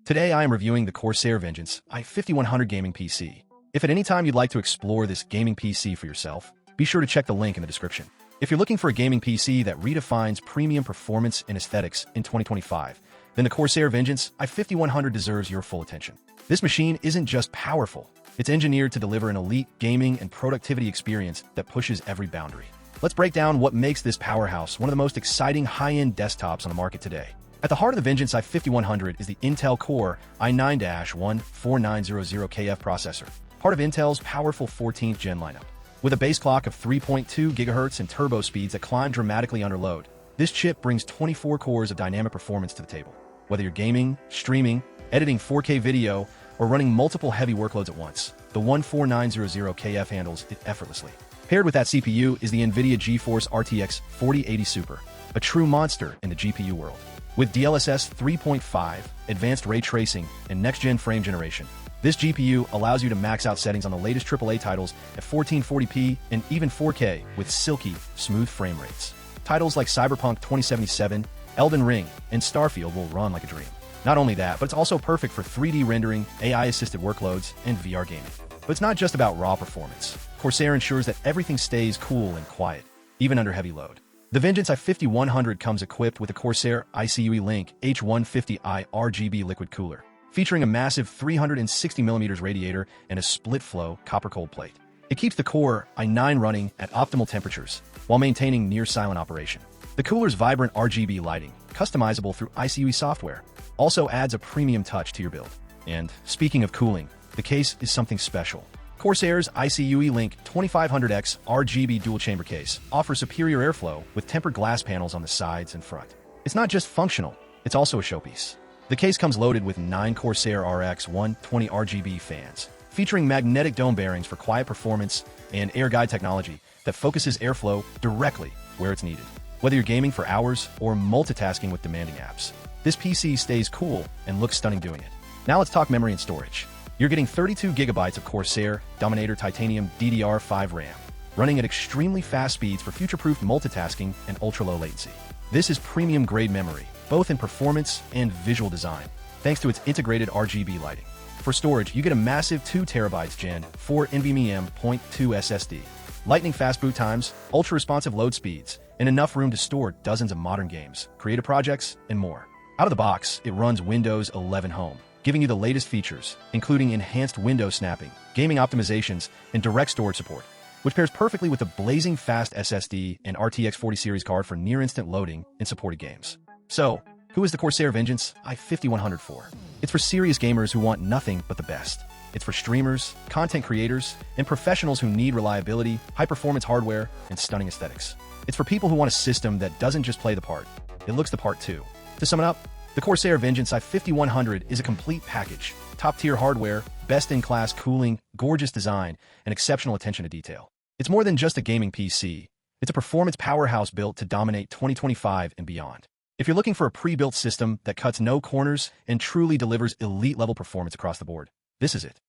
Today I am reviewing the Corsair Vengeance i5100 gaming PC. If at any time you'd like to explore this gaming PC for yourself, be sure to check the link in the description. If you're looking for a gaming PC that redefines premium performance and aesthetics in 2025, then the Corsair Vengeance i5100 deserves your full attention. This machine isn't just powerful, it's engineered to deliver an elite gaming and productivity experience that pushes every boundary. Let's break down what makes this powerhouse one of the most exciting high-end desktops on the market today. At the heart of the Vengeance i5100 is the Intel Core i9-14900KF processor, part of Intel's powerful 14th gen lineup. With a base clock of 3.2 GHz and turbo speeds that climb dramatically under load, this chip brings 24 cores of dynamic performance to the table. Whether you're gaming, streaming, editing 4K video, or running multiple heavy workloads at once, the 14900KF handles it effortlessly. Paired with that CPU is the NVIDIA GeForce RTX 4080 Super, a true monster in the GPU world. With DLSS 3.5, advanced ray tracing, and next-gen frame generation, this GPU allows you to max out settings on the latest AAA titles at 1440p and even 4K with silky, smooth frame rates. Titles like Cyberpunk 2077, Elden Ring, and Starfield will run like a dream. Not only that, but it's also perfect for 3D rendering, AI-assisted workloads, and VR gaming. But it's not just about raw performance. Corsair ensures that everything stays cool and quiet, even under heavy load. The Vengeance i5100 comes equipped with a Corsair iCUE Link H150i RGB Liquid Cooler, featuring a massive 360mm radiator and a split-flow copper-cold plate. It keeps the Core i9 running at optimal temperatures while maintaining near-silent operation. The cooler's vibrant RGB lighting, customizable through iCUE software, also adds a premium touch to your build. And speaking of cooling, the case is something special. Corsair's iCUE Link 2500X RGB dual-chamber case offers superior airflow with tempered glass panels on the sides and front. It's not just functional, it's also a showpiece. The case comes loaded with 9 Corsair RX 120 RGB fans, featuring magnetic dome bearings for quiet performance and air guide technology that focuses airflow directly where it's needed. Whether you're gaming for hours or multitasking with demanding apps, this PC stays cool and looks stunning doing it. Now let's talk memory and storage. You're getting 32 GB of Corsair Dominator Titanium DDR5 RAM, running at extremely fast speeds for future-proof multitasking and ultra-low latency. This is premium-grade memory, both in performance and visual design, thanks to its integrated RGB lighting. For storage, you get a massive 2 TB Gen 4 NVMe S.2 SSD, lightning-fast boot times, ultra-responsive load speeds, and enough room to store dozens of modern games, creative projects, and more. Out of the box, it runs Windows 11 Home, giving you the latest features, including enhanced window snapping, gaming optimizations, and direct storage support, which pairs perfectly with the blazing fast SSD and RTX 40 series card for near-instant loading in supported games. So, who is the Corsair Vengeance i5100 for? It's for serious gamers who want nothing but the best. It's for streamers, content creators, and professionals who need reliability, high-performance hardware, and stunning aesthetics. It's for people who want a system that doesn't just play the part, it looks the part too. To sum it up, the Corsair Vengeance i5100 is a complete package. Top-tier hardware, best-in-class cooling, gorgeous design, and exceptional attention to detail. It's more than just a gaming PC. It's a performance powerhouse built to dominate 2025 and beyond. If you're looking for a pre-built system that cuts no corners and truly delivers elite-level performance across the board, this is it.